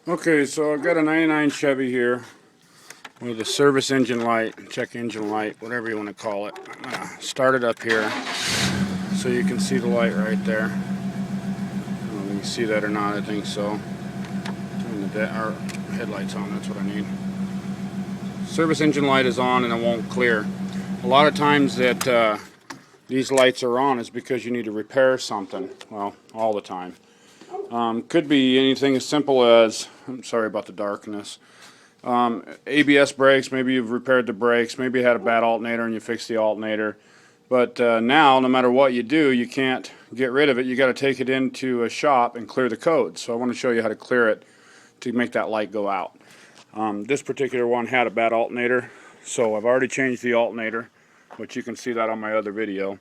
Okay, so I've got a 99 Chevy here with a service engine light, check engine light, whatever you want to call it. I'm going to start it up here so you can see the light right there. I don't know if you can see that or not, I think so. Turn the headlights on, that's what I need. Service engine light is on and it won't clear. A lot of times that these lights are on is because you need to repair something. Well, all the time. Could be anything as simple as, I'm sorry about the darkness, ABS brakes, maybe you've repaired the brakes, maybe you had a bad alternator and you fixed the alternator. But now, no matter what you do, you can't get rid of it. You got to take it into a shop and clear the code. So I want to show you how to clear it to make that light go out. This particular one had a bad alternator, so I've already changed the alternator, which you can see that on my other video.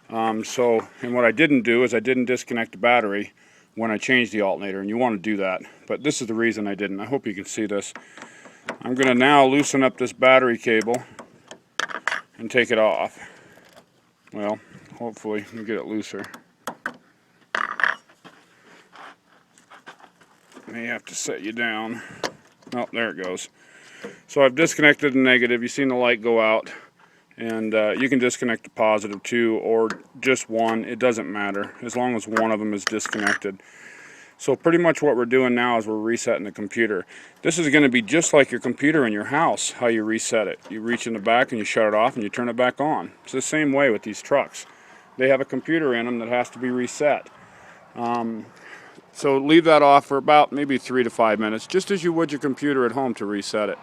And what I didn't do is I didn't disconnect the battery when I changed the alternator, and you want to do that. But this is the reason I didn't. I hope you can see this. I'm going to now loosen up this battery cable and take it off. Well, hopefully we get it looser. May have to set you down. Oh, there it goes. So I've disconnected the negative. You've seen the light go out. And you can disconnect the positive too, or just one. It doesn't matter, as long as one of them is disconnected. So pretty much what we're doing now is we're resetting the computer. This is going to be just like your computer in your house, how you reset it. You reach in the back and you shut it off and you turn it back on. It's the same way with these trucks. They have a computer in them that has to be reset. So leave that off for about maybe 3 to 5 minutes, just as you would your computer at home to reset it.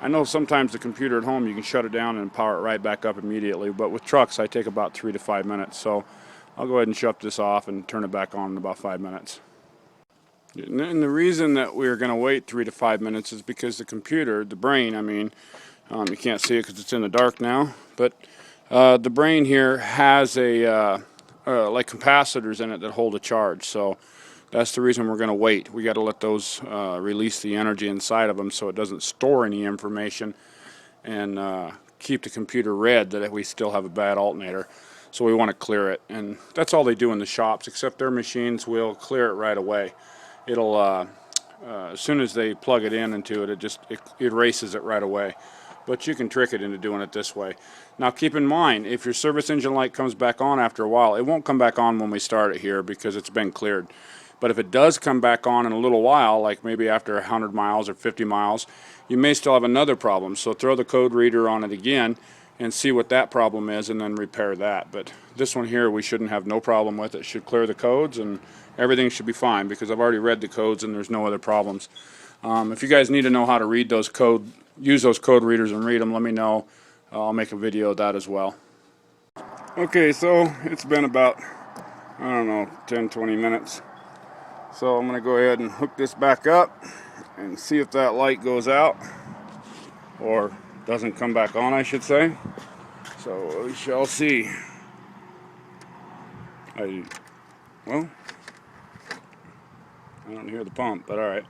I know sometimes the computer at home you can shut it down and power it right back up immediately, but with trucks I take about 3 to 5 minutes. So I'll go ahead and shut this off and turn it back on in about 5 minutes. And the reason that we're going to wait 3 to 5 minutes is because the computer, the brain, I mean, you can't see it because it's in the dark now, but the brain here has like capacitors in it that hold a charge. So that's the reason we're going to wait. We got to let those release the energy inside of them so it doesn't store any information and keep the computer read that we still have a bad alternator. So we want to clear it, and that's all they do in the shops, except their machines will clear it right away. It'll as soon as they plug it into it, it erases it right away. But you can trick it into doing it this way. Now keep in mind, if your service engine light comes back on after a while, it won't come back on when we start it here because it's been cleared. But if it does come back on in a little while, like maybe after 100 miles or 50 miles, you may still have another problem. So throw the code reader on it again and see what that problem is and then repair that. But this one here, we shouldn't have no problem with. It should clear the codes and everything should be fine because I've already read the codes and there's no other problems. If you guys need to know how to read those use those code readers and read them, let me know. I'll make a video of that as well. Okay, so it's been about, I don't know, 10-20 minutes. So I'm going to go ahead and hook this back up and see if that light goes out, or doesn't come back on, I should say. So we shall see. Well, I don't hear the pump, but alright.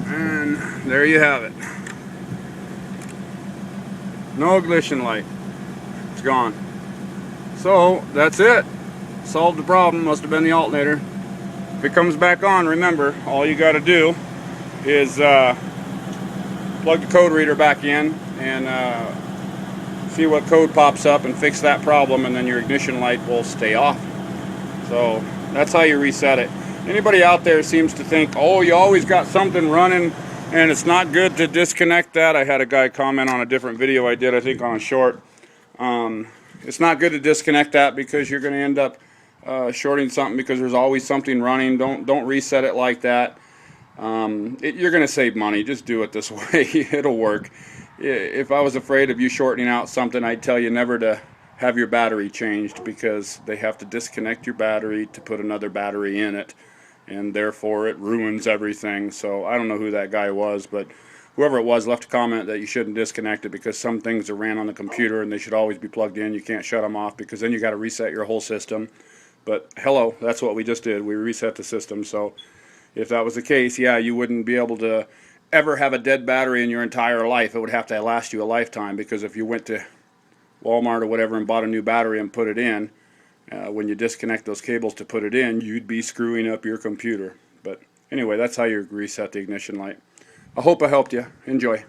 And there you have it. No ignition light. It's gone. So that's it. Solved the problem. Must have been the alternator. If it comes back on, remember, all you got to do is plug the code reader back in and see what code pops up and fix that problem, and then your ignition light will stay off. So that's how you reset it. Anybody out there seems to think, oh, you always got something running and it's not good to disconnect that. I had a guy comment on a different video I did, I think on a short. It's not good to disconnect that because you're going to end up shorting something because there's always something running. Don't reset it like that. You're going to save money. Just do it this way. It'll work. If I was afraid of you shorting out something, I'd tell you never to have your battery changed because they have to disconnect your battery to put another battery in it, and therefore it ruins everything. So I don't know who that guy was, but whoever it was left a comment that you shouldn't disconnect it because some things are ran on the computer and they should always be plugged in. You can't shut them off because then you got to reset your whole system. But hello, that's what we just did. We reset the system. So if that was the case, yeah, you wouldn't be able to ever have a dead battery in your entire life. It would have to last you a lifetime, because if you went to Walmart or whatever and bought a new battery and put it in, when you disconnect those cables to put it in, you'd be screwing up your computer. But anyway, that's how you reset the ignition light. I hope I helped you. Enjoy.